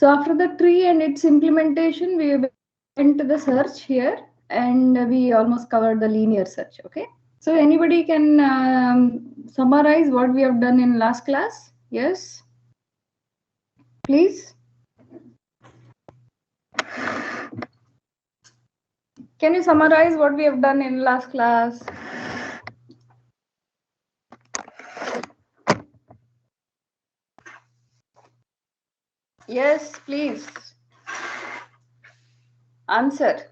So after the tree and its implementation, we went to the search here, and we almost covered the linear search. Okay. So anybody can summarize what we have done in last class? Yes, please. Can you summarize what we have done in last class? Yes, please. Answer.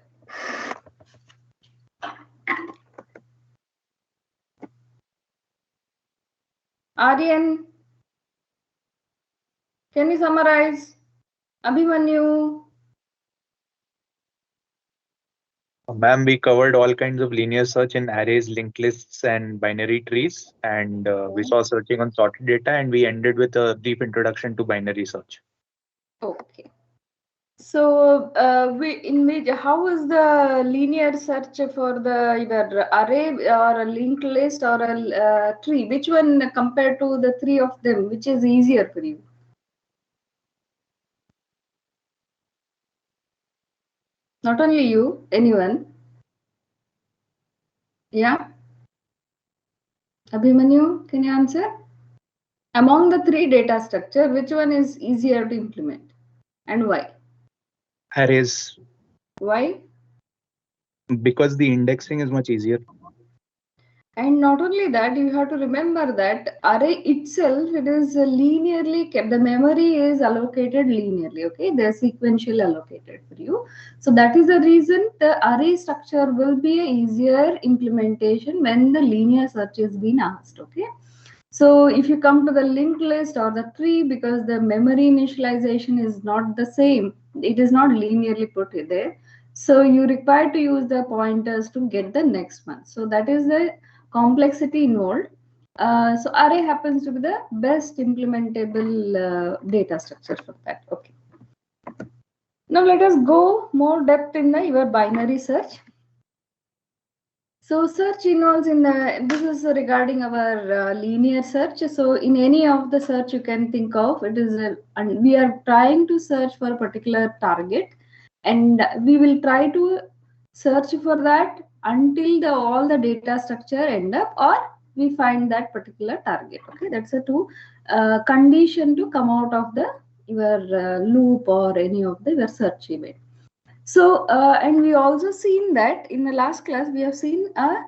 Aryan, can you summarize? Abhimanyu. Ma'am, we covered all kinds of linear search in arrays, linked lists, and binary trees, and we saw searching on sorted data, and we ended with a brief introduction to binary search. Okay. So, how is the linear search for the either array or a linked list or a tree? Which one compared to the three of them? Which is easier for you? Not only you, anyone. Yeah. Abhimanyu, can you answer? Among the three data structure, which one is easier to implement and why? Arrays, Why? because the indexing is much easier. And not only that, you have to remember that array itself, it is linearly kept. The memory is allocated linearly, okay? They're sequentially allocated for you. So that is the reason the array structure will be a easier implementation when the linear search is being asked, okay? So if you come to the linked list or the tree, because the memory initialization is not the same, it is not linearly put there. So you require to use the pointers to get the next one. So that is the complexity involved. So array happens to be the best implementable data structure for that. Okay. Now let us go more depth in the your binary search. So search involves in the, this is regarding our linear search. So in any of the search you can think of, it is and we are trying to search for a particular target, and we will try to search for that until the all the data structure end up, or we find that particular target. Okay, that's a two condition to come out of the your loop or any of the your search event. So, and we also seen that in the last class, we have seen a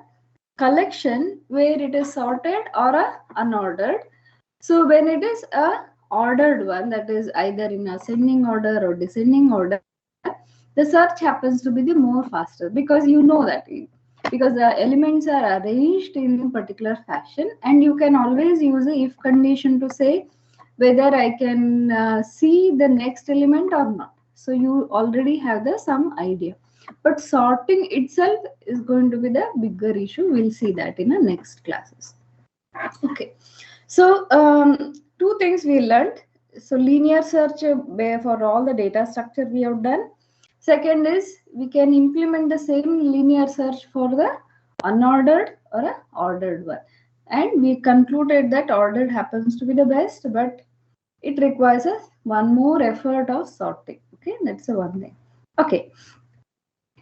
collection where it is sorted or a unordered. So when it is a ordered one, that is either in ascending order or descending order, the search happens to be the more faster, because you know that because the elements are arranged in particular fashion, and you can always use a if condition to say whether I can see the next element or not. So you already have the some idea. But sorting itself is going to be the bigger issue. We'll see that in the next classes. Okay. So two things we learned. So linear search for all the data structure we have done. Second is we can implement the same linear search for the unordered or a ordered one. And we concluded that ordered happens to be the best, but it requires us one more effort of sorting. Okay, that's the one thing. Okay,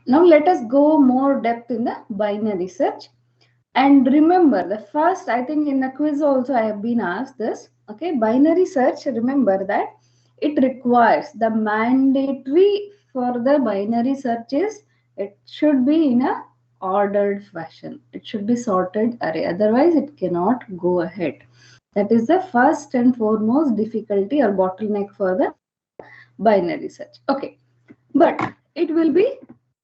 now let us go more depth in the binary search. And remember, the first, I think in the quiz also I have been asked this. Okay, binary search, remember that it requires the mandatory for the binary search is it should be in a ordered fashion. It should be sorted array. Otherwise, it cannot go ahead. That is the first and foremost difficulty or bottleneck for the binary search. Okay, but it will be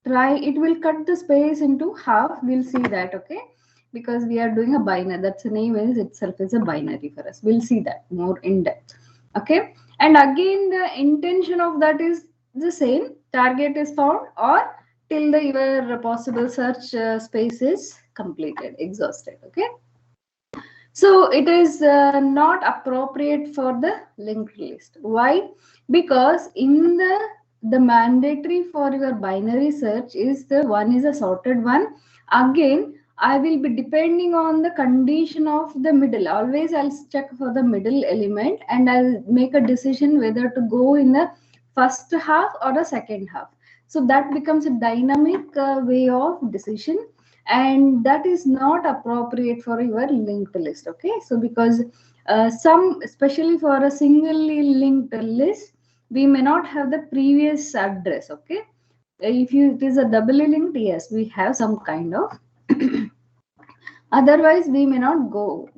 it will cut the space into half. We'll see that. Okay, because we are doing a binary. That's the name is itself is a binary for us. We'll see that more in depth. Okay, and again the intention of that is the same. Target is found or till the your possible search space is completed, exhausted. Okay. So it is not appropriate for the linked list. Why? Because in the mandatory for your binary search is the one is a sorted one. Again, I will be depending on the condition of the middle. Always I'll check for the middle element and I'll make a decision whether to go in the first half or a second half. So that becomes a dynamic way of decision, and that is not appropriate for your linked list. Okay, so because some, especially for a singly linked list, we may not have the previous address. Okay, if it is a doubly linked, yes, we have some kind of otherwise we may not go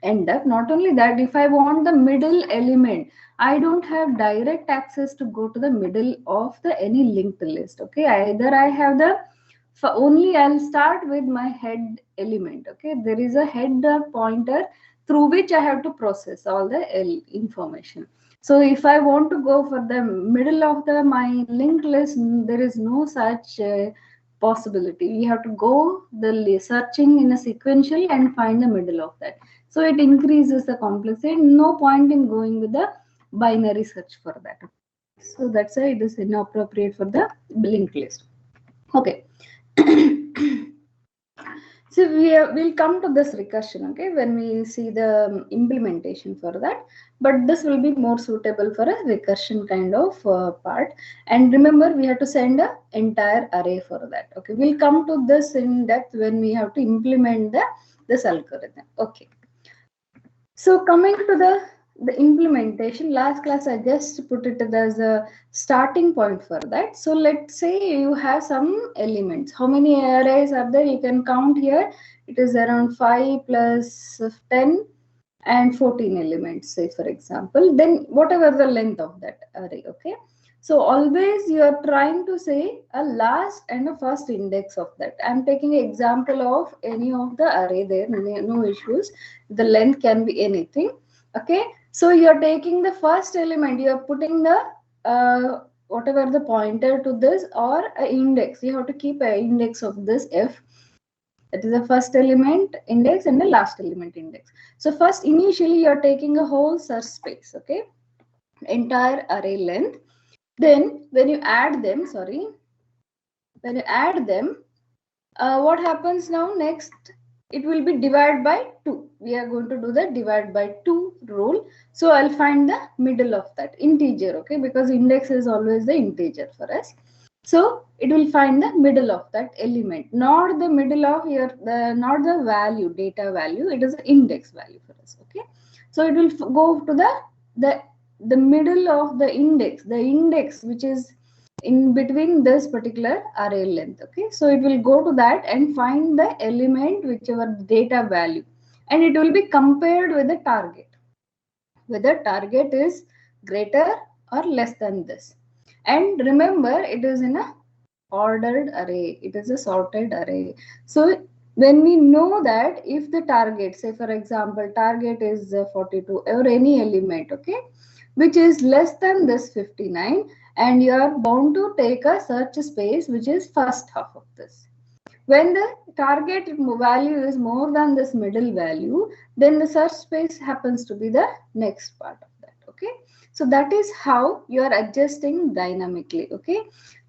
end up. Not only that, if I want the middle element, I don't have direct access to go to the middle of the any linked list. Okay, either I have the only I'll start with my head element. Okay, there is a header pointer through which I have to process all the information. So if I want to go for the middle of the my linked list, there is no such possibility. We have to go the searching in a sequential and find the middle of that. So it increases the complexity. No point in going with the binary search for that. So that's why it is inappropriate for the linked list. Okay. So we'll come to this recursion, okay, when we see the implementation for that. But this will be more suitable for a recursion kind of part. And remember, we have to send an entire array for that. Okay, we'll come to this in depth when we have to implement this algorithm. Okay. So coming to the implementation, last class I just put it as a starting point for that. So let's say you have some elements. How many arrays are there? You can count here. It is around 5 plus 10 and 14 elements, say for example. Then whatever the length of that array, okay? So always you are trying to say a last and a first index of that. I'm taking an example of any of the array there, no issues. The length can be anything. Okay, so you're taking the first element, you're putting the whatever the pointer to this or an index. You have to keep an index of this f. That is the first element index and the last element index. So first, initially you're taking a whole search space, okay, entire array length. Then when you add them, what happens now next? It will be divided by 2. We are going to do the divide by 2 rule. So I'll find the middle of that integer, okay, because index is always the integer for us. So it will find the middle of that element, not the middle of not the value, data value. It is the index value for us, okay. So it will go to the middle of the index which is in between this particular array length. Okay, so it will go to that and find the element whichever data value, and it will be compared with the target, whether target is greater or less than this. And remember, it is in a ordered array, it is a sorted array. So when we know that if the target, say for example target is 42 or any element, okay, which is less than this 59, and you are bound to take a search space which is first half of this. When the target value is more than this middle value, then the search space happens to be the next part of that. Okay, so that is how you are adjusting dynamically. Okay,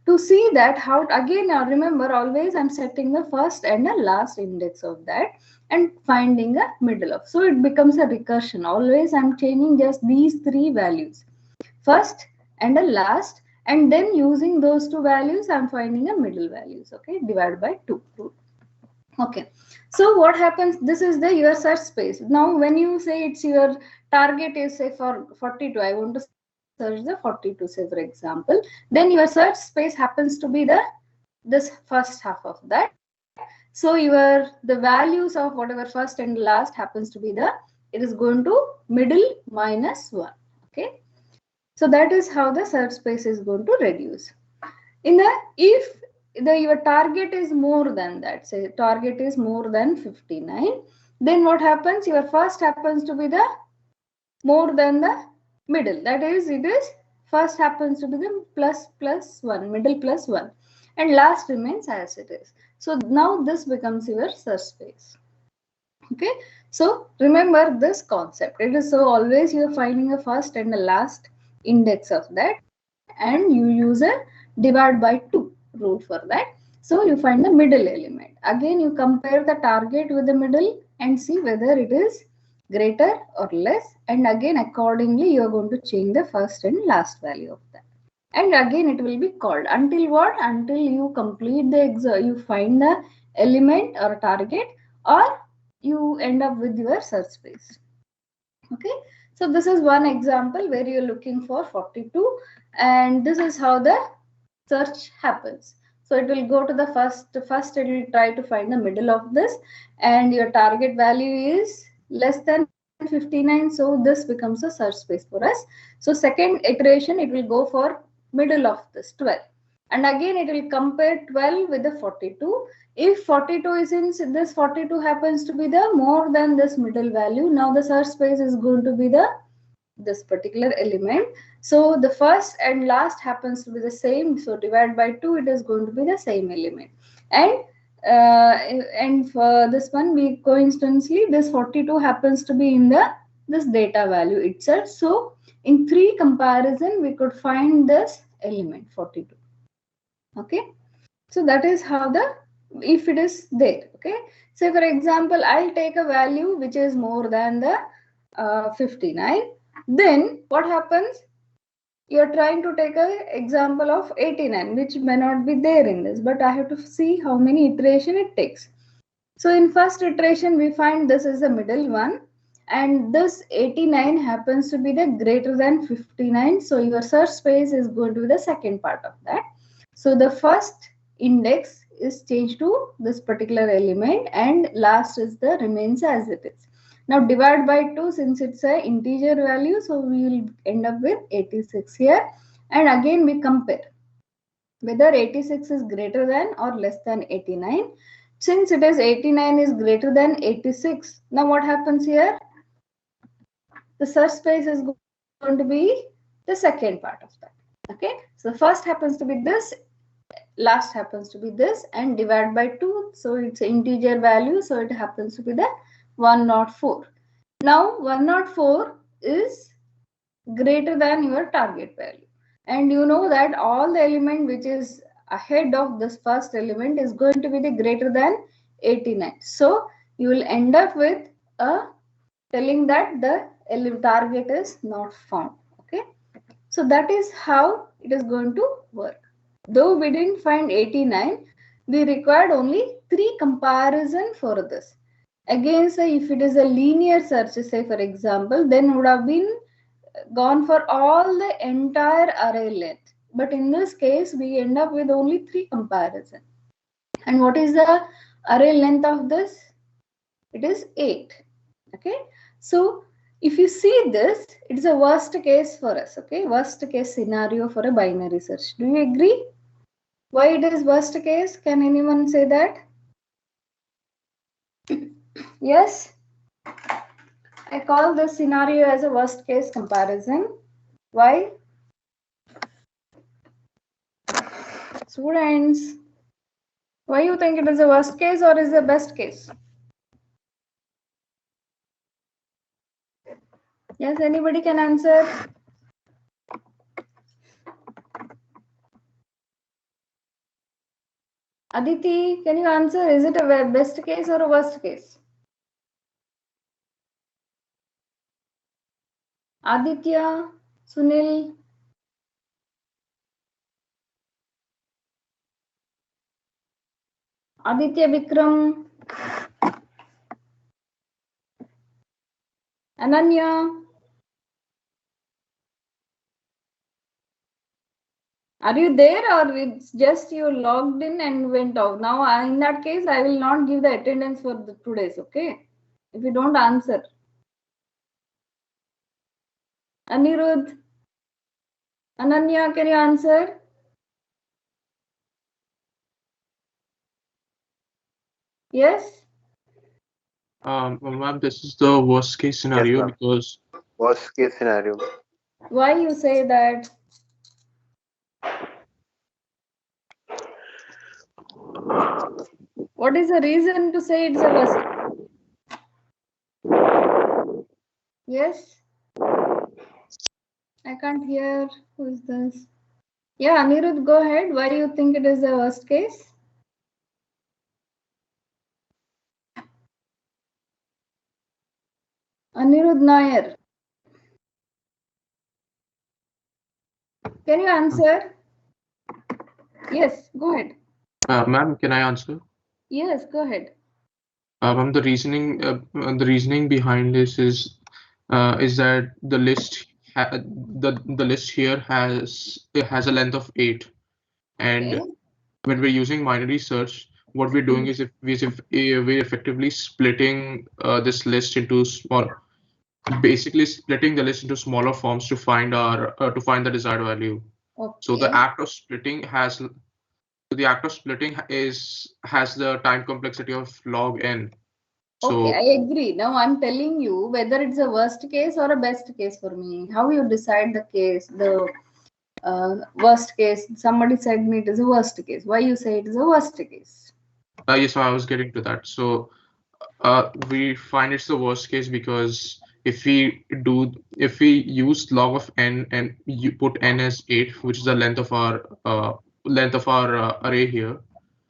to see that how, again now remember, always I'm setting the first and the last index of that and finding a middle of. So it becomes a recursion. Always I'm changing just these 3 values, first and a last, and then using those 2 values I'm finding a middle values. Okay, divided by 2. Okay, so what happens, this is the your search space. Now when you say it's your target is say for 42, I want to search the 42, say for example, then your search space happens to be this first half of that. So the values of whatever first and last happens to be it is going to middle minus 1. Okay, so that is how the search space is going to reduce. If your target is more than that, say target is more than 59, then what happens? Your first happens to be the more than the middle. That is, it is first happens to be the plus 1, middle plus 1, and last remains as it is. So now this becomes your search space. Okay, so remember this concept. It is so always you are finding a first and a last index of that, and you use a divide by 2 rule for that. So you find the middle element. Again, you compare the target with the middle and see whether it is greater or less, and again accordingly you are going to change the first and last value of that. And again it will be called until what? Until you complete the you find the element or target, or you end up with your search space. Okay, so this is one example where you're looking for 42, and this is how the search happens. So it will go to the first it will try to find the middle of this, and your target value is less than 59, so this becomes a search space for us. So second iteration it will go for middle of this 12, and again it will compare 12 with the 42. If 42 is in this 42 happens to be the more than this middle value, now the search space is going to be the this particular element. So the first and last happens to be the same, so divide by 2, it is going to be the same element. And for this one, we coincidentally this 42 happens to be in the this data value itself. So in 3 comparison we could find this element 42. Okay, so that is how the, if it is there. Okay, so for example I'll take a value which is more than the 59. Then what happens? You're trying to take an example of 89, which may not be there in this, but I have to see how many iteration it takes. So in first iteration, we find this is the middle one, and this 89 happens to be the greater than 59. So your search space is going to be the second part of that. So the first index is changed to this particular element, and last is the remains as it is. Now divide by 2, since it's a integer value, so we will end up with 86 here. And again we compare whether 86 is greater than or less than 89. Since it is 89 is greater than 86, now what happens here? The search space is going to be the second part of that. Okay, so the first happens to be this, last happens to be this, and divide by 2, so it's an integer value, so it happens to be the 104. Now 104 is greater than your target value, and you know that all the element which is ahead of this first element is going to be the greater than 89. So you will end up with a telling that the target is not found. Okay, so that is how it is going to work. Though we didn't find 89, we required only 3 comparison for this. Again, say if it is a linear search, say for example, then would have been gone for all the entire array length. But in this case, we end up with only 3 comparison. And what is the array length of this? It is 8. Okay, so if you see this, it is a worst case for us. Okay, worst case scenario for a binary search. Do you agree? Why it is worst case? Can anyone say that? Yes, I call this scenario as a worst case comparison. Why? Students, why you think it is a worst case or is the best case? Yes, anybody can answer. Aditi, can you answer? Is it a best case or a worst case? Aditya, Sunil. Aditya Vikram. Ananya. Are you there, or it's just you logged in and went out? Now, in that case, I will not give the attendance for the 2 days, okay? If you don't answer. Anirudh. Ananya, can you answer? Yes? Ma'am, this is the worst case scenario because Worst case scenario. Why you say that? What is the reason to say it's a worst? Yes? I can't hear. Who is this? Yeah, Anirudh, go ahead. Why do you think it is the worst case? Anirudh Nair. Can you answer? Yes, go ahead. Ma'am, can I answer? Yes, go ahead. Ma'am, the reasoning behind this is that the list the list here has a length of 8, and Okay. when we're using binary search, what we're doing is we're effectively splitting this list into basically splitting the list into smaller forms to find the desired value. So the Okay. act of splitting has the time complexity of log n. Okay, So I agree. Now I'm telling you whether it's a worst case or a best case for me. How you decide the case, the worst case. Somebody said me it is a worst case. Why you say it is a worst case? yes, I was getting to that. So we find it's the worst case because if we use log of n and you put n as 8, which is the length of our array here,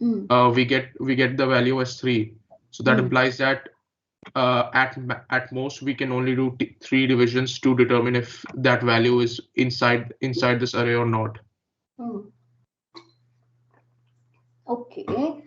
we get the value as 3. So that implies that at most we can only do 3 divisions to determine if that value is inside this array or not. Okay.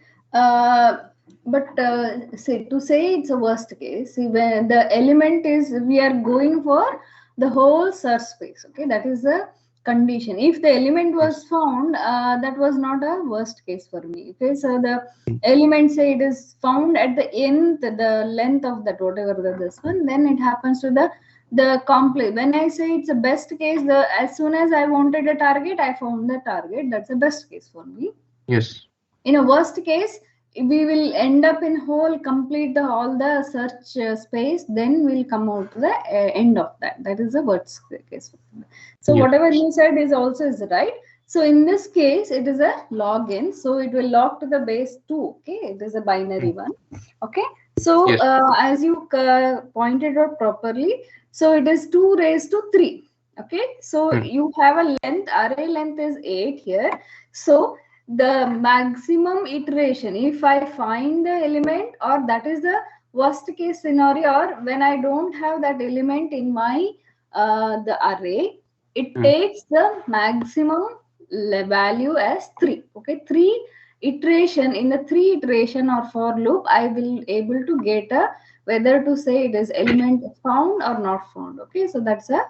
But to say it's a worst case, see, when the element is, we are going for the whole search space. Okay, that is the condition. If the element was found, that was not a worst case for me. Okay, so the element, say it is found at the end, the length of that whatever this one, then it happens to the complex. When I say it's a best case, as soon as I wanted a target, I found the target. That's a best case for me. Yes. In a worst case, we will end up in whole complete all the search space, then we'll come out to the end of that is the worst case. So whatever you said is also is right. So in this case it is a login, so it will log to the base 2. Okay, it is a binary one. Okay, so as you pointed out properly, so it is 2 raised to 3. Okay, so you have a length, array length is 8 here. So the maximum iteration, if I find the element, or that is the worst case scenario, or when I don't have that element in my the array, it takes the maximum value as 3. Okay, 3 iteration, in the 3 iteration or for loop, I will able to get a whether to say it is element found or not found. Okay, so that's a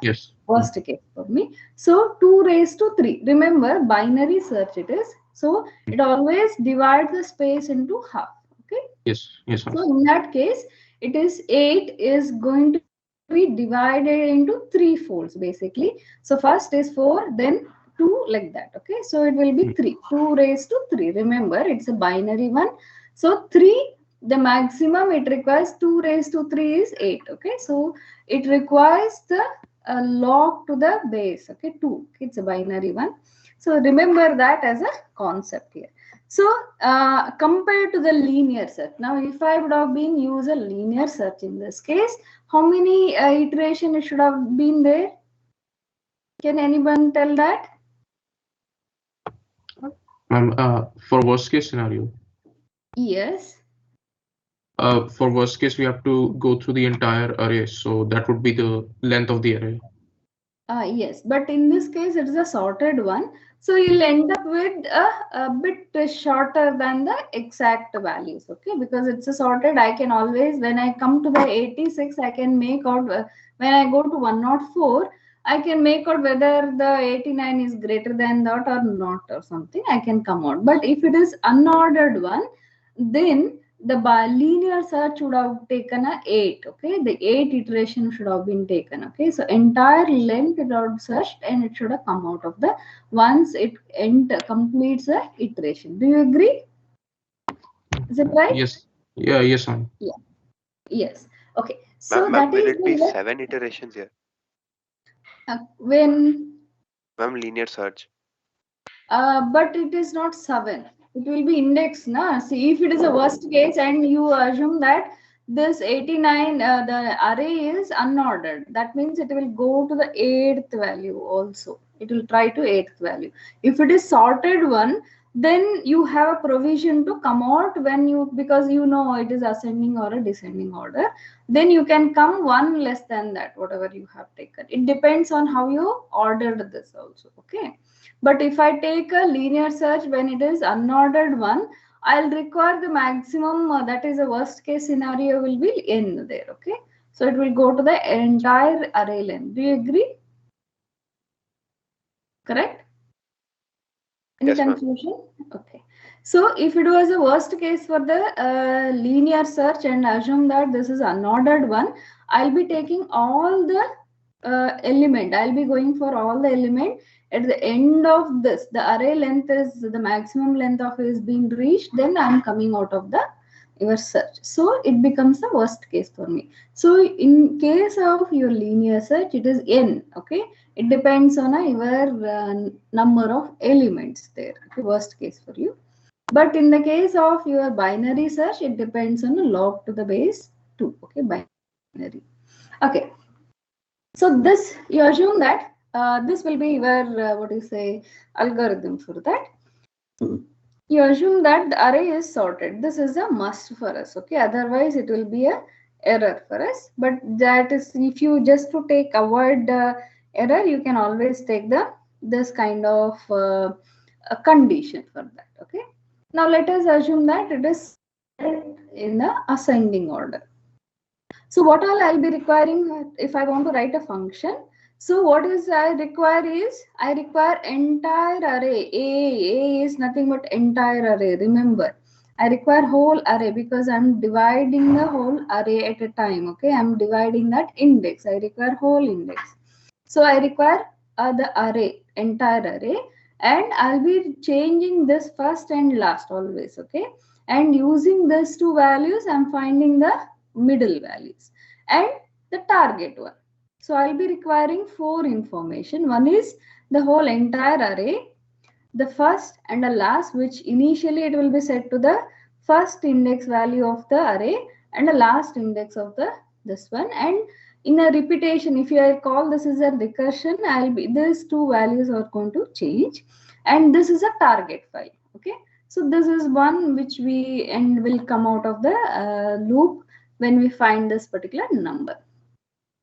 worst case for me. So 2 raised to 3, remember binary search it is, so it always divides the space into half. Okay, so in that case it is 8 is going to be divided into 3 folds basically. So first is 4, then 2, like that. Okay, so it will be 3, 2 raised to 3, remember it's a binary one. So 3, the maximum it requires 2 raised to 3 is 8. Okay, so it requires the log to the base. Okay, 2, it's a binary one. So remember that as a concept here. So compared to the linear search, now if I would have been use a linear search in this case, how many iteration it should have been there? Can anyone tell that? For worst case scenario. Yes. For worst case, we have to go through the entire array. So that would be the length of the array. Yes, but in this case, it is a sorted one. So you'll end up with a bit shorter than the exact values. Okay, because it's a sorted, I can always, when I come to the 86, I can make out, when I go to 104, I can make out whether the 89 is greater than that or not or something, I can come out. But if it is unordered one, then the linear search would have taken a 8. Okay, the 8 iteration should have been taken. Okay, so entire length it would have searched and it should have come out of the once it completes the iteration. Do you agree? Is it right? Yes. Yeah. Yes, ma'am. Yeah. Yes. Okay. So ma'am, that will is it be 7 iterations here? When? Ma'am, linear search. But it is not 7. It will be indexed, na? See, if it is a worst case and you assume that this 89, the array is unordered, that means it will go to the 8th value also. It will try to 8th value. If it is sorted one, then you have a provision to come out when you, because you know it is ascending or a descending order, then you can come one less than that, whatever you have taken. It depends on how you ordered this also, okay? But if I take a linear search when it is unordered one, I'll require the maximum, that is a worst case scenario will be n there, okay? So it will go to the entire array length. Do you agree? Correct? Any Yes, ma'am. confusion? Okay. So if it was a worst case for the linear search and assume that this is unordered one, I'll be taking all the element. I'll be going for all the element. At the end of this, the array length is the maximum length of is being reached. Then I'm coming out of the your search. So it becomes the worst case for me. So in case of your linear search, it is n. Okay. It depends on your number of elements there. Okay, worst case for you. But in the case of your binary search, it depends on log to the base 2. Okay, binary. Okay. So this, you assume that this will be your what do you say, algorithm for that. You assume that the array is sorted. This is a must for us. Okay, otherwise it will be a error for us. But that is, if you just to take avoid error, you can always take the this kind of a condition for that. Okay. Now let us assume that it is in the ascending order. So what all I'll be requiring if I want to write a function. So what is I require is, I require entire array. A is nothing but entire array. Remember, I require whole array because I'm dividing the whole array at a time. Okay, I'm dividing that index. I require whole index. So I require the array, entire array, and I'll be changing this first and last always. Okay, and using these two values, I'm finding the middle values and the target one. So I'll be requiring 4 information. One is the whole entire array, the first and the last, which initially it will be set to the first index value of the array and the last index of the this one. And in a repetition, if you call this is a recursion, I'll be these two values are going to change, and this is a target file. Okay, so this is one which we and will come out of the loop when we find this particular number.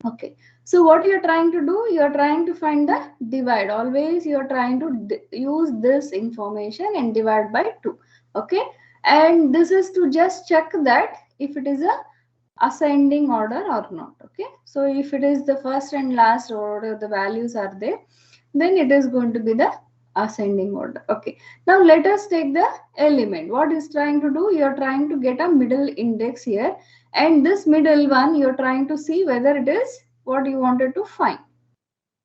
Okay, so what you're trying to do, you're trying to find the divide. Always you're trying to use this information and divide by 2. Okay, and this is to just check that if it is a ascending order or not. Okay, so if it is the first and last order, the values are there, then it is going to be the ascending order. Okay, now let us take the element. What is trying to do, you're trying to get a middle index here, and this middle one you're trying to see whether it is what you wanted to find.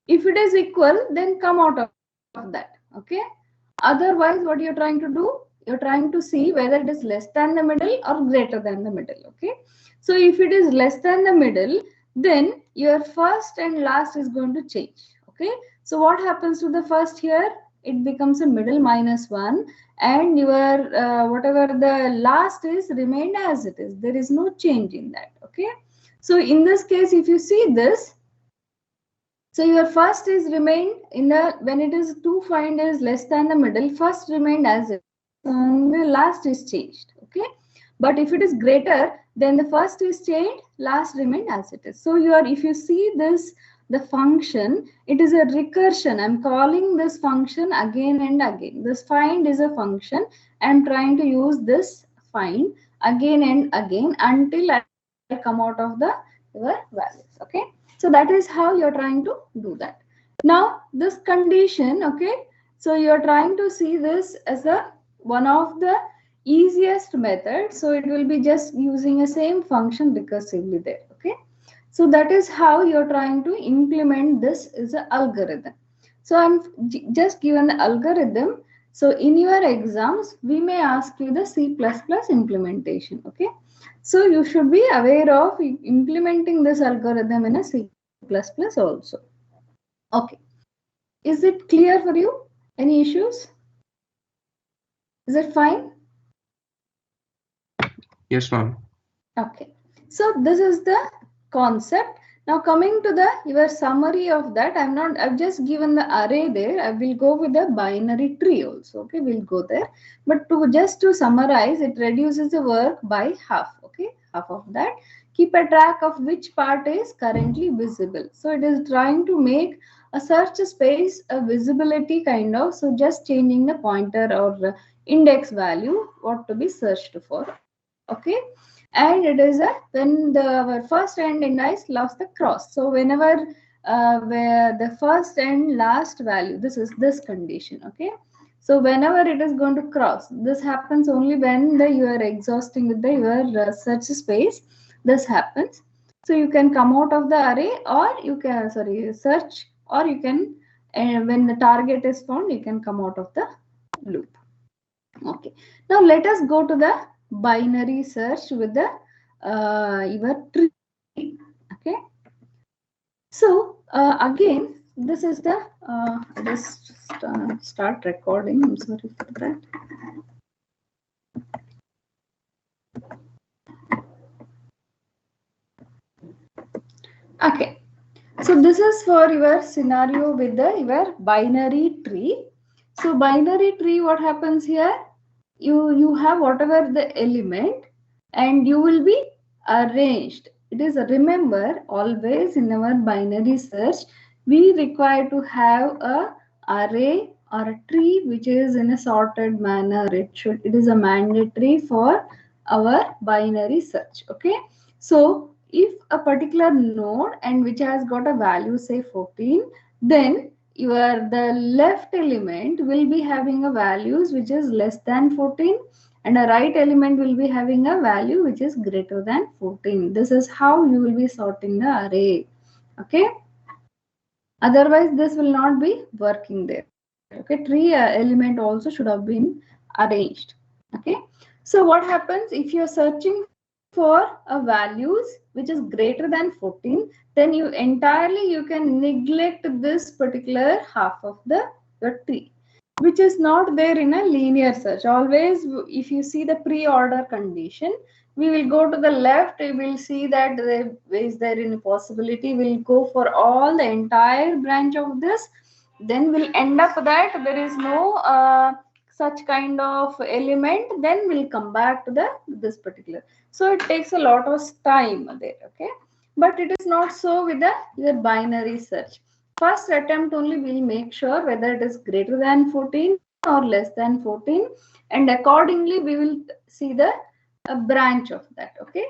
If it is equal, then come out of that. Okay, otherwise what you're trying to do, you're trying to see whether it is less than the middle or greater than the middle. Okay, so if it is less than the middle, then your first and last is going to change. Okay, so what happens to the first here, it becomes a middle -1, and your whatever the last is remained as it is. There is no change in that. Okay, so in this case, if you see this, so your first is remained in the, when it is to find is less than the middle, first remained as it is, and the last is changed. Okay, but if it is greater, then the first is changed, last remained as it is. So you are, if you see this, the function, it is a recursion. I'm calling this function again and again. This find is a function. I'm trying to use this find again and again until I come out of the your values. Okay, so that is how you're trying to do that. Now this condition, okay, so you're trying to see this as a one of the easiest method. So it will be just using a same function recursively there. Okay, so that is how you're trying to implement this as an algorithm. So I'm just given the algorithm. So in your exams, we may ask you the C++ implementation. Okay, so you should be aware of implementing this algorithm in a C++ also. Okay, is it clear for you? Any issues? Is it fine? Yes, ma'am. Okay, so this is the concept. Now coming to the your summary of that, I've just given the array there. I will go with the binary tree also. Okay, we'll go there. But to summarize, it reduces the work by half. Okay, half of that. Keep a track of which part is currently visible. So it is trying to make a search space a visibility kind of. So just changing the pointer or index value what to be searched for. Okay, and it is when our first and index lost the cross. So whenever where the first and last value, this is this condition. Okay, so whenever it is going to cross, this happens only when you are exhausting with your search space. This happens. So you can come out of the array, or you can search, or you can when the target is found, you can come out of the loop. Okay, now let us go to the binary search with the your tree. Okay, so again, this is the I just start recording. I'm sorry for that. Okay, so this is for your scenario with your binary tree. So binary tree, what happens here? You have whatever the element, and you will be arranged. It is, remember, always in our binary search we require to have a array or a tree which is in a sorted manner. It is a mandatory for our binary search. Okay, so if a particular node and which has got a value say 14, then the left element will be having a values which is less than 14, and a right element will be having a value which is greater than 14. This is how you will be sorting the array. Okay, otherwise this will not be working there. Okay, tree element also should have been arranged. Okay, so what happens if you are searching for a values which is greater than 14, then you can neglect this particular half of your tree, which is not there in a linear search. Always, if you see the pre-order condition, we will go to the left, we will see that is there any possibility, we'll go for all the entire branch of this, then we'll end up that there is no such kind of element, then we'll come back to this particular. So it takes a lot of time there. Okay, but it is not so with your binary search. First attempt only we'll make sure whether it is greater than 14 or less than 14, and accordingly we will see the branch of that. Okay,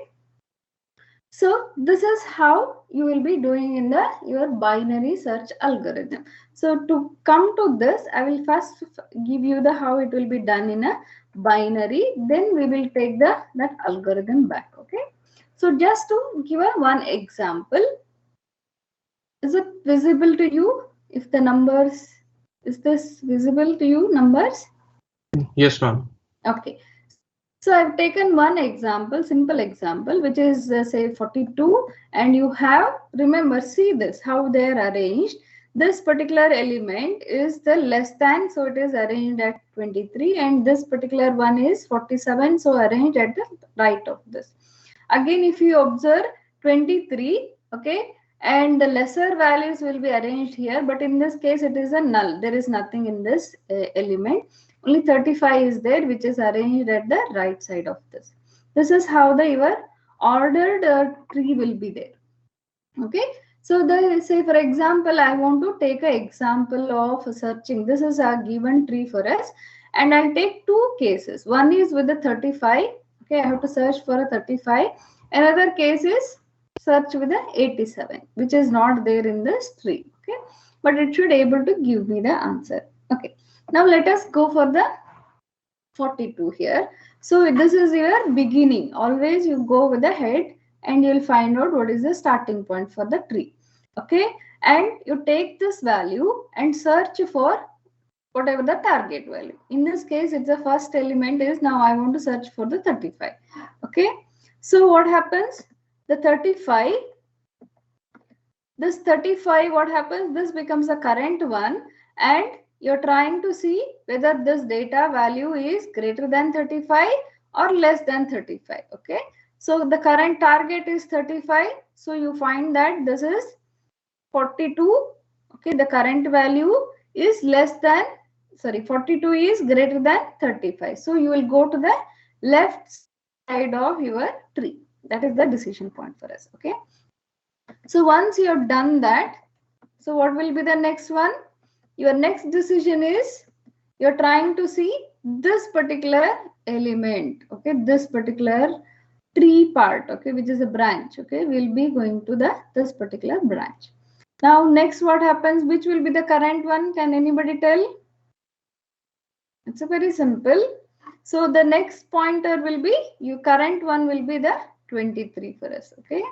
so this is how you will be doing in your binary search algorithm. So to come to this, I will first give you the how it will be done in a binary, then we will take that algorithm back. Okay, so just to give one example, is it visible to you? If the numbers, is this visible to you, numbers? Yes, ma'am. Okay, so I've taken one example, simple example, which is say 42, and you have, remember, see this, how they are arranged. This particular element is the less than, so it is arranged at 23, and this particular one is 47, so arranged at the right of this. Again, if you observe 23, okay, and the lesser values will be arranged here, but in this case it is a null. There is nothing in this element. Only 35 is there, which is arranged at the right side of this. This is how your ordered tree will be there. Okay, so say for example, I want to take an example of searching. This is a given tree for us, and I'll take two cases. One is with the 35. Okay, I have to search for a 35. Another case is search with the 87, which is not there in this tree. Okay, but it should able to give me the answer. Okay, now let us go for the 42 here. So this is your beginning. Always you go with the head, and you'll find out what is the starting point for the tree. Okay, and you take this value and search for whatever the target value. In this case, it's the first element is, now I want to search for the 35. Okay, so what happens? The 35, this 35, what happens? This becomes the current one, and you're trying to see whether this data value is greater than 35 or less than 35. Okay, So the current target is 35. So you find that this is 42. Okay, the current value is less than, sorry, 42 is greater than 35. So you will go to the left side of your tree. That is the decision point for us. Okay. So once you have done that, so what will be the next one? Your next decision is you're trying to see this particular element. Okay, this particular tree part. Okay, which is a branch. Okay, we'll be going to this particular branch. Now next what happens? Which will be the current one? Can anybody tell? It's a very simple. So the next pointer will be, your current one will be the 23 for us. Okay.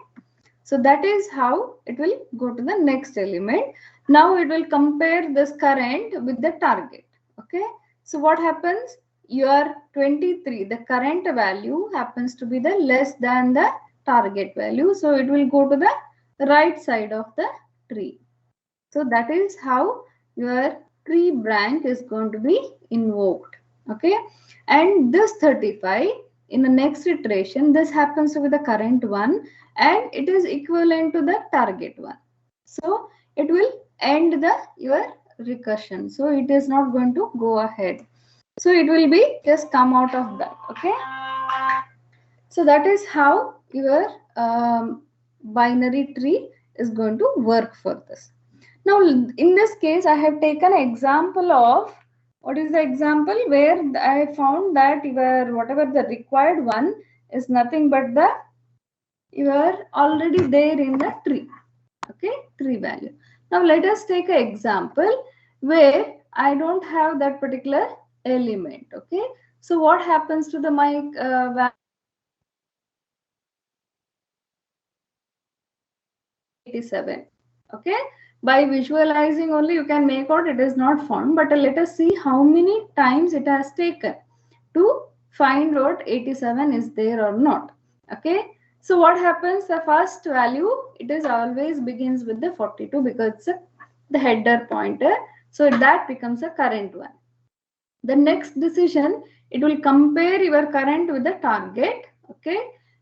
So that is how it will go to the next element. Now it will compare this current with the target. Okay. So what happens? Your 23, the current value happens to be the less than the target value. So it will go to the right side of the tree. So that is how your tree branch is going to be invoked. Okay. And this 35, in the next iteration, this happens to be the current one and it is equivalent to the target one. So it will end your recursion. So it is not going to go ahead. So it will be just come out of that. Okay. So that is how your binary tree is going to work for this. Now, in this case, I have taken an example of, what is the example where I found that your whatever the required one is nothing but you are already there in the tree. Okay, tree value. Now let us take an example where I don't have that particular element. Okay, so what happens to the my value? 87. Okay, by visualizing only you can make out it is not found, but let us see how many times it has taken to find out 87 is there or not. Okay, so what happens? The first value, it is always begins with the 42 because it's the header pointer, so that becomes a current one. The next decision, it will compare your current with the target. Okay,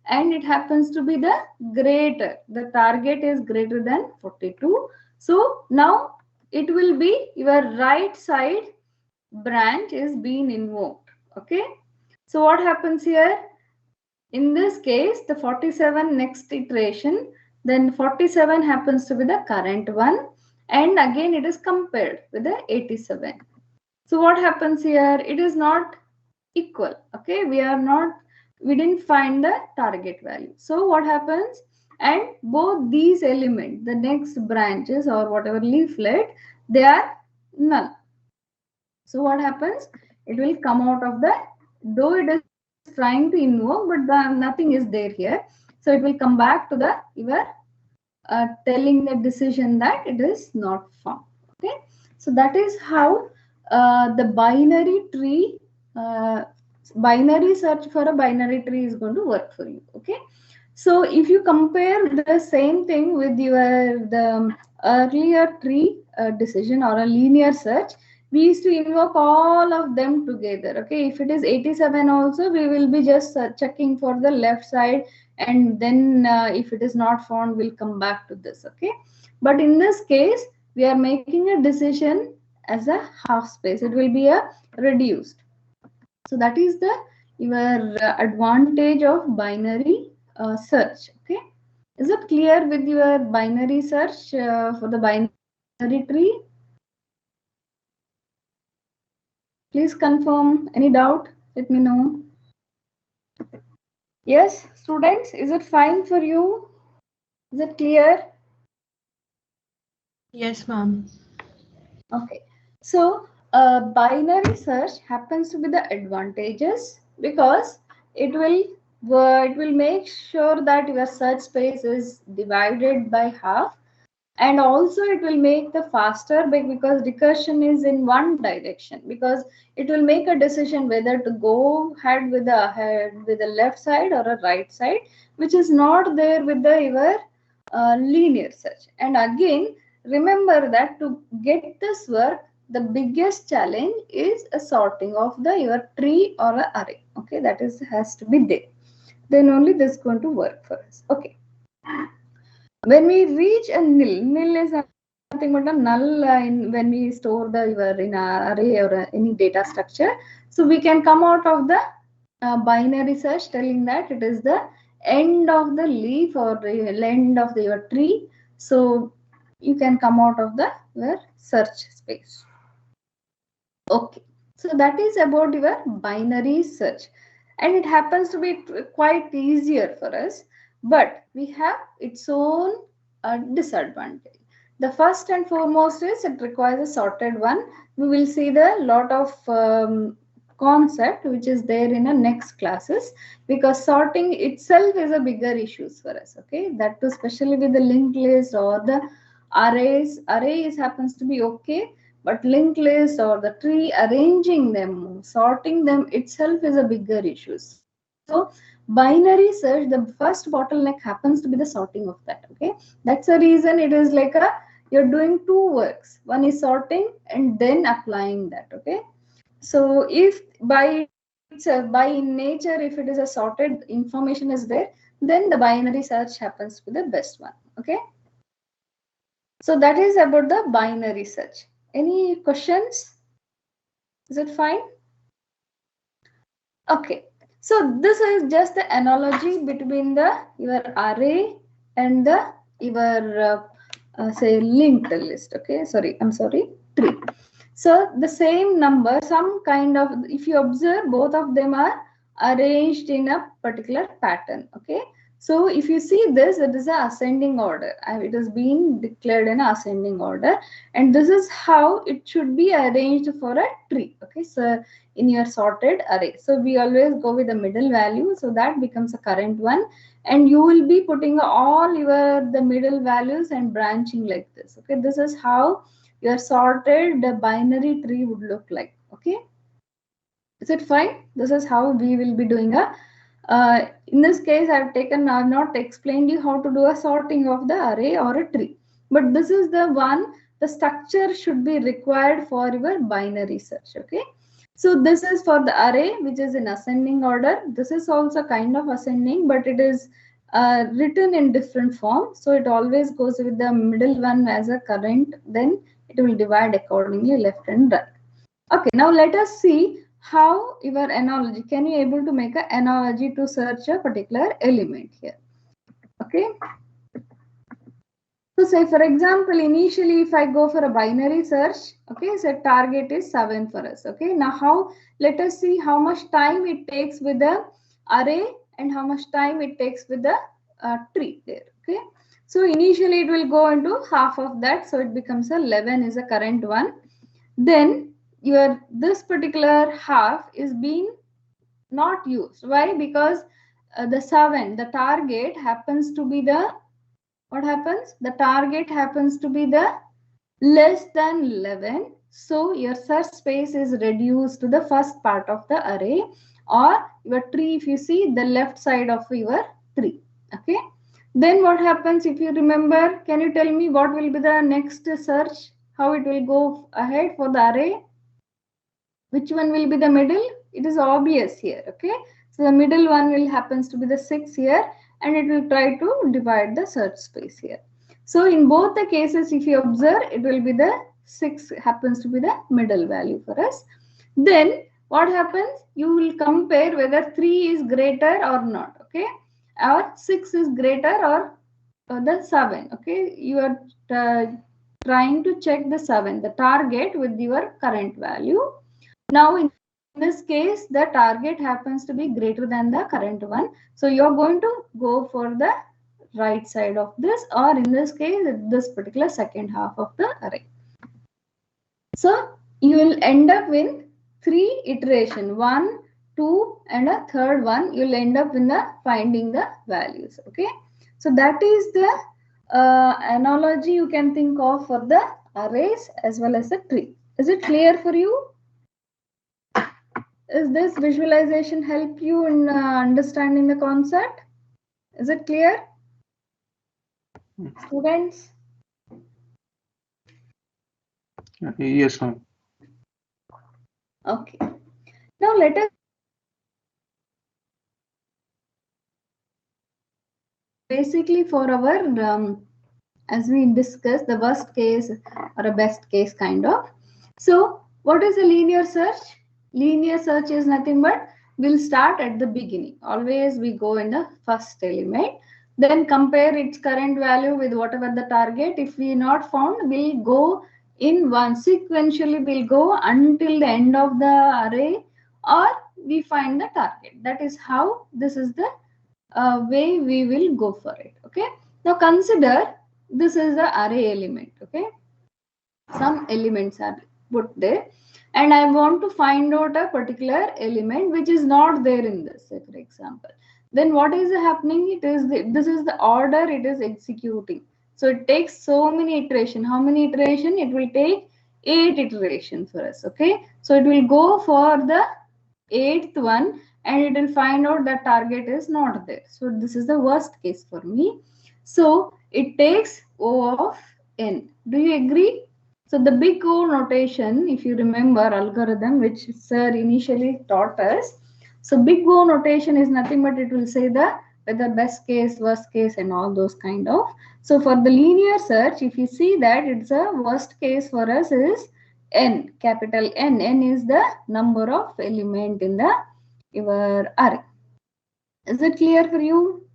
and it happens to be the greater, the target is greater than 42. So now it will be your right side branch is being invoked. Okay, so what happens here? In this case, the 47 next iteration, then 47 happens to be the current one, and again it is compared with the 87. So what happens here? It is not equal. Okay, we didn't find the target value. So what happens? And both these elements, the next branches or whatever leaflet, they are null. So what happens? It will come out of the, though it is trying to invoke, but nothing is there here. So it will come back to the your telling the decision that it is not found. Okay, so that is how the binary tree, binary search for a binary tree is going to work for you. Okay, so if you compare the same thing with the earlier tree decision or a linear search, we used to invoke all of them together. Okay, if it is 87 also, we will be just checking for the left side, and then if it is not found, we'll come back to this. Okay, but in this case, we are making a decision as a half space. It will be a reduced. So that is the your advantage of binary search. Okay, is it clear with your binary search for the binary tree? Please confirm. Any doubt? Let me know. Yes, students, is it fine for you? Is it clear? Yes, ma'am. Okay. So binary search happens to be the advantages because it will make sure that your search space is divided by half, and also it will make the faster because recursion is in one direction, because it will make a decision whether to go ahead with the left side or a right side, which is not there with the your linear search. And again, remember that to get this work, the biggest challenge is a sorting of your tree or an array. Okay, that is has to be there. then only this is going to work for us. Okay. When we reach a nil is nothing but a null when we store the in a array or any data structure. So we can come out of the binary search telling that it is the end of the leaf or the end of your tree. So you can come out of the your search space. Okay, so that is about your binary search, and it happens to be quite easier for us, but we have its own disadvantage. The first and foremost is it requires a sorted one. We will see the lot of concept which is there in the next classes, because sorting itself is a bigger issue for us. Okay, that too especially with the linked list or the arrays happens to be okay, but linked list or the tree, arranging them, sorting them itself is a bigger issue. So binary search, the first bottleneck happens to be the sorting of that. Okay, that's the reason it is like a, you're doing two works. One is sorting and then applying that. Okay, so if by itself, by nature, if it is a sorted information is there, then the binary search happens to be the best one. Okay, so that is about the binary search. Any questions? Is it fine? Okay, so this is just the analogy between the your array and the your say linked list. Okay, I'm sorry, tree. So the same number, some kind of, if you observe, both of them are arranged in a particular pattern. Okay, so if you see this, it is an ascending order, and it has been declared in ascending order, and this is how it should be arranged for a tree. Okay, so in your sorted array, so we always go with the middle value, so that becomes a current one, and you will be putting all your the middle values and branching like this. Okay, this is how your sorted binary tree would look like. Okay, is it fine? This is how we will be doing a in this case I've not explained you how to do a sorting of the array or a tree, but this is the one, the structure should be required for your binary search. Okay, so this is for the array which is in ascending order. This is also kind of ascending, but it is written in different form, so it always goes with the middle one as a current, then it will divide accordingly left and right. Okay, now let us see how your analogy, can you able to make an analogy to search a particular element here. Okay, so say for example, initially if I go for a binary search, okay, so target is 7 for us. Okay, now how, let us see how much time it takes with the array and how much time it takes with the tree there. Okay, so initially it will go into half of that, so it becomes 11 is a current one. Then your this particular half is being not used. Why? Because the 7, the target happens to be the, what happens? The target happens to be the less than 11. So your search space is reduced to the first part of the array, or your tree, if you see the left side of your tree. Okay. Then what happens if you remember? Can you tell me what will be the next search? How it will go ahead for the array? Which one will be the middle? It is obvious here. Okay, so the middle one will happens to be the 6 here, and it will try to divide the search space here. So in both the cases, if you observe, it will be the 6 happens to be the middle value for us. Then what happens? You will compare whether 3 is greater or not. Okay, or 6 is greater or the 7. Okay, you are trying to check the 7, the target, with your current value. Now in this case, the target happens to be greater than the current one. So you're going to go for the right side of this, or in this case, this particular second half of the array. So you will end up with 3 iteration, 1, 2, and a third one. You'll end up in the finding the values. Okay. So that is the analogy you can think of for the arrays as well as the tree. Is it clear for you? Is this visualization help you in understanding the concept? Is it clear? Students? Yes, ma'am. Okay. Now let us basically for our as we discussed, the worst case or a best case kind of. So what is a linear search? Linear search is nothing but we'll start at the beginning. Always we go in the first element, then compare its current value with whatever the target. If we not found, we'll go in one sequentially, we'll go until the end of the array, or we find the target. That is how this is the way we will go for it. Okay. Now consider this is the array element. Okay. Some elements are put there, and I want to find out a particular element which is not there in this, say for example. Then what is happening? It is this is the order it is executing. So it takes so many iteration. How many iteration? It will take 8 iteration for us. Okay. So it will go for the 8th one, and it will find out that target is not there. So this is the worst case for me. So it takes O of n. Do you agree? So the big O notation, if you remember algorithm which sir initially taught us. So big O notation is nothing but it will say the whether best case, worst case, and all those kind of. So for the linear search, if you see that it's a worst case for us is n, capital N. N is the number of element in the your array. Is it clear for you?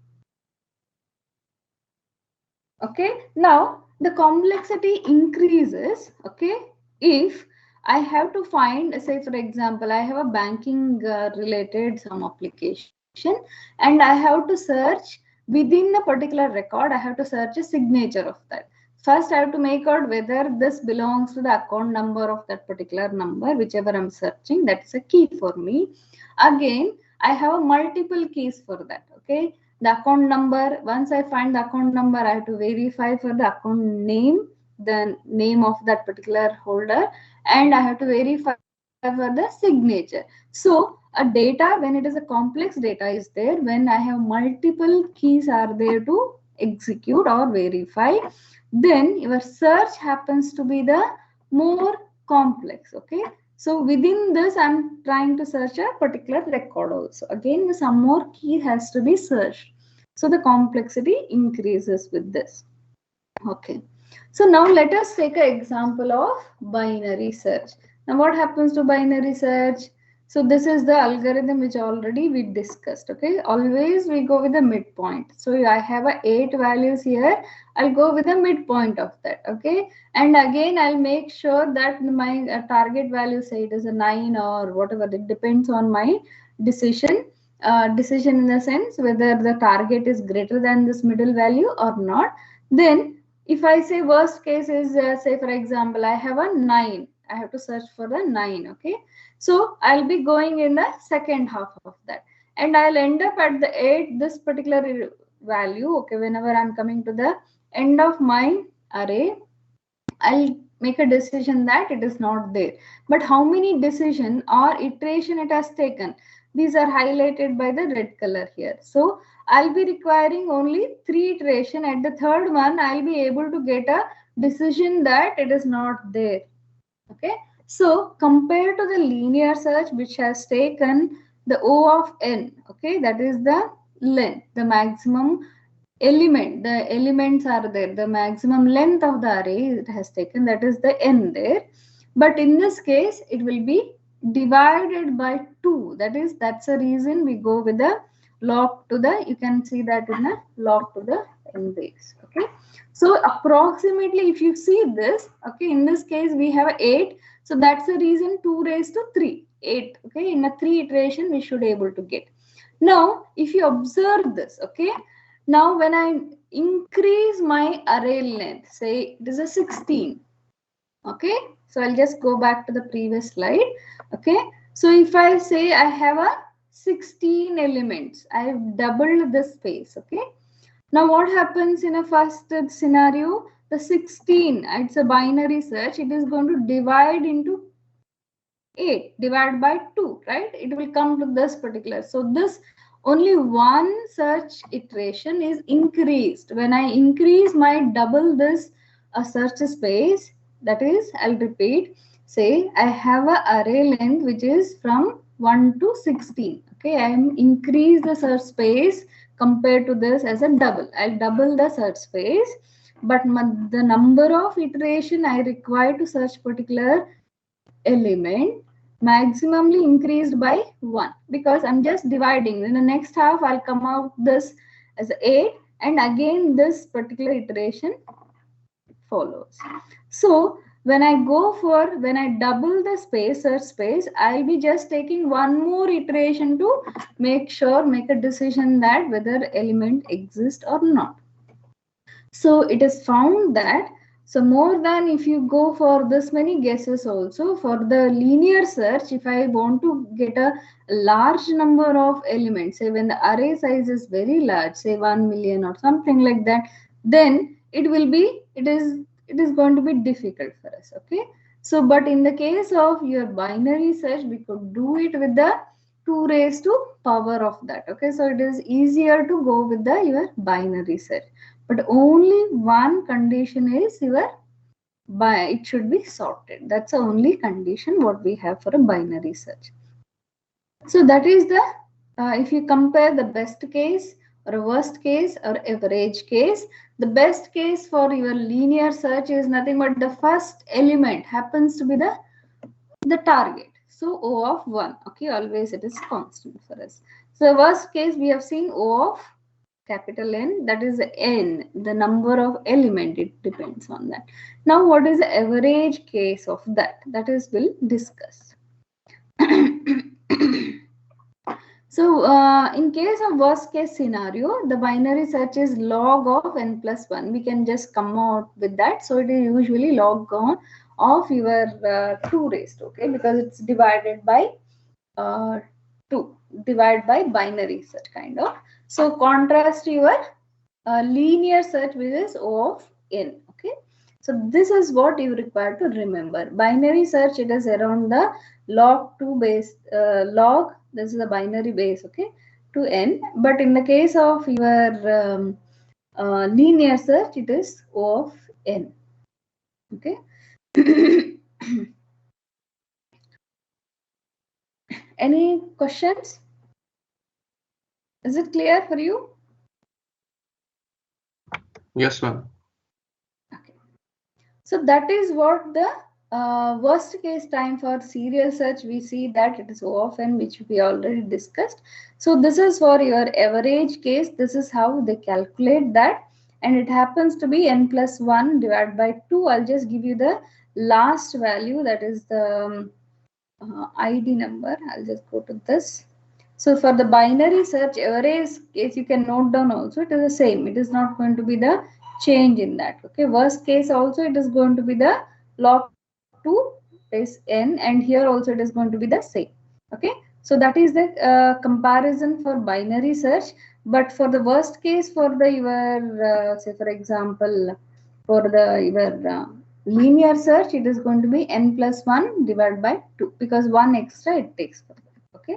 Okay. Now the complexity increases. Okay. If I have to find, say for example, I have a banking related some application, and I have to search within a particular record. I have to search a signature of that. First, I have to make out whether this belongs to the account number of that particular number, whichever I'm searching. That's a key for me. Again, I have multiple keys for that. Okay. The account number, once I find the account number, I have to verify for the account name, the name of that particular holder, and I have to verify for the signature. So a data, when it is a complex data is there, when I have multiple keys are there to execute or verify, then your search happens to be the more complex. Okay. So within this, I'm trying to search a particular record also. Again, some more key has to be searched. So the complexity increases with this. Okay. So now let us take an example of binary search. Now what happens to binary search? So this is the algorithm which already we discussed. Okay. Always we go with the midpoint. So I have 8 values here. I'll go with the midpoint of that. Okay. And again, I'll make sure that my target value, say it is a 9 or whatever. It depends on my decision. Decision in the sense whether the target is greater than this middle value or not. Then if I say worst case is say for example, I have a 9. I have to search for the 9. Okay. So I'll be going in the second half of that, and I'll end up at the 8, this particular value. Okay. Whenever I'm coming to the end of my array, I'll make a decision that it is not there. But how many decision or iteration it has taken? These are highlighted by the red color here. So I'll be requiring only 3 iteration. At the third one, I'll be able to get a decision that it is not there. Okay. So compared to the linear search, which has taken the O of n, okay, that is the length, the maximum element, the elements are there, the maximum length of the array it has taken, that is the n there. But in this case, it will be divided by 2. That's the reason we go with the log to the, you can see that in a log to the n base. Okay. So approximately, if you see this, okay, in this case we have 8. So that's the reason 2 raised to 3, 8. Okay. In a 3 iteration, we should able to get. Now, if you observe this, okay, now when I increase my array length, say it is a 16. Okay. So I'll just go back to the previous slide. Okay. So if I say I have a 16 elements, I have doubled the space. Okay. Now what happens in a first scenario? The 16, it's a binary search. It is going to divide into 8, divide by 2, right? It will come to this particular. So this only one search iteration is increased. When I increase my double this search space, that is, I'll repeat, say I have a array length which is from 1 to 16. Okay, I am increase the search space compare to this as a double. I'll double the search space, but the number of iteration I require to search particular element maximally increased by 1, because I'm just dividing. In the next half, I'll come out this as 8, and again this particular iteration follows. So when I double the search space, I'll be just taking one more iteration to make a decision that whether element exists or not. So it is found that, so more than if you go for this many guesses also, for the linear search, if I want to get a large number of elements, say when the array size is very large, say 1 million or something like that, then it is going to be difficult for us. Okay. So, but in the case of your binary search, we could do it with the 2 raised to power of that. Okay. So it is easier to go with your binary search. But only one condition is it should be sorted. That's the only condition what we have for a binary search. So that is the, if you compare the best case or a worst case or average case, the best case for your linear search is nothing but the first element happens to be the target. So O of 1, okay, always it is constant for us. So worst case we have seen O of capital N, that is N, the number of element, it depends on that. Now what is the average case of that? That is we'll discuss. So in case of worst case scenario, the binary search is log of n plus 1. We can just come out with that. So it is usually log on of your 2 raised, okay, because it's divided by 2, divided by binary search kind of. So contrast your linear search, which is O of n. Okay, so this is what you require to remember. Binary search, it is around the log 2 base, log, this is a binary base, okay, to n. But in the case of your linear search, it is O of n. Okay. Any questions? Is it clear for you? Yes, ma'am. Okay. So that is what the worst case time for serial search, we see that it is O of n, which we already discussed. So this is for your average case. This is how they calculate that. And it happens to be n plus 1 divided by 2. I'll just give you the last value, that is the ID number. I'll just go to this. So for the binary search average case, you can note down also, it is the same. It is not going to be the change in that. Okay. Worst case also, it is going to be the log 2 is n, and here also it is going to be the same. Okay. So that is the comparison for binary search. But for the worst case, for the your say for example, for the your linear search, it is going to be n plus 1 divided by 2, because 1 extra it takes for that. Okay.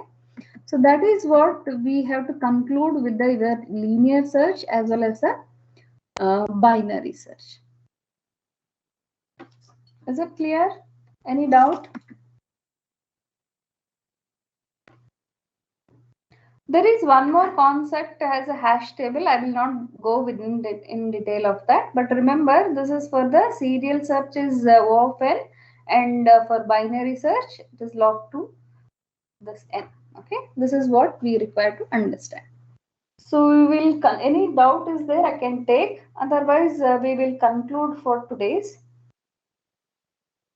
So that is what we have to conclude with the linear search as well as the binary search. Is it clear? Any doubt? There is one more concept as a hash table. I will not go in detail of that. But remember, this is for the serial search is O of n, and for binary search it is log 2 this n. Okay, this is what we require to understand. So we will, any doubt is there, I can take. Otherwise, we will conclude for today's.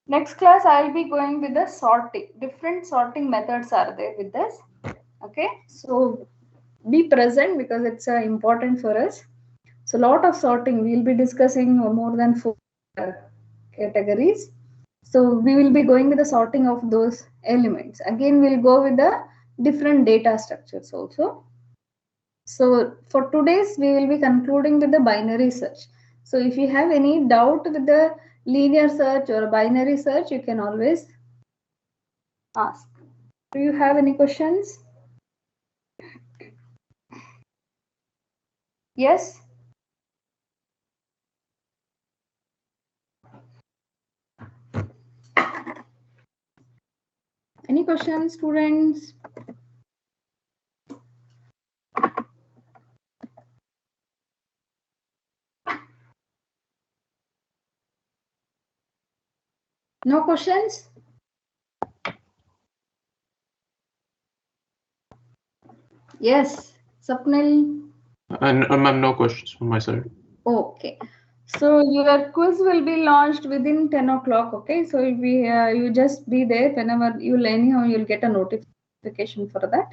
Next class, I will be going with the sorting. Different sorting methods are there with this. Okay, so be present because it's important for us. So a lot of sorting, we will be discussing more than 4 categories. So we will be going with the sorting of those elements. Again, we'll go with the different data structures also. So for today's, we will be concluding with the binary search. So if you have any doubt with the linear search or binary search, you can always ask. Do you have any questions? Yes? Any questions, students? No questions? Yes, Sapnil. And ma'am, no questions from my side. Okay. So your quiz will be launched within 10 o'clock. Okay. So if we, you just be there whenever you'll anyhow you'll get a notification for that.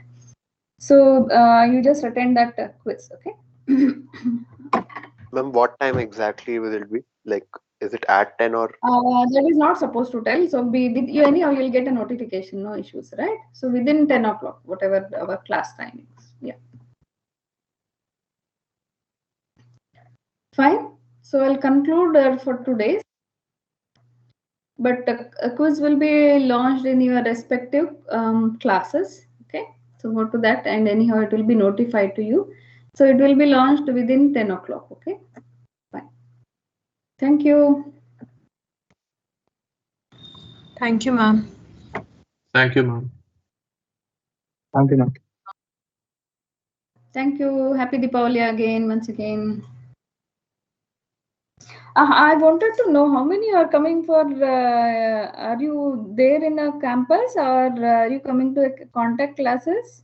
So you just attend that quiz. Okay. Ma'am, what time exactly will it be? Like, is it at 10 or? That is not supposed to tell. So be with you anyhow you'll get a notification. No issues, right? So within 10 o'clock, whatever our class timings. Yeah. Fine. So I'll conclude for today's. But a quiz will be launched in your respective classes. Okay, so go to that, and anyhow it will be notified to you. So it will be launched within 10 o'clock. Okay, fine. Thank you. Thank you, ma'am. Thank you, ma'am. Thank you, ma'am. Thank you. Happy Deepavali again, once again. I wanted to know how many are coming for. Are you there in a campus, or are you coming to contact classes?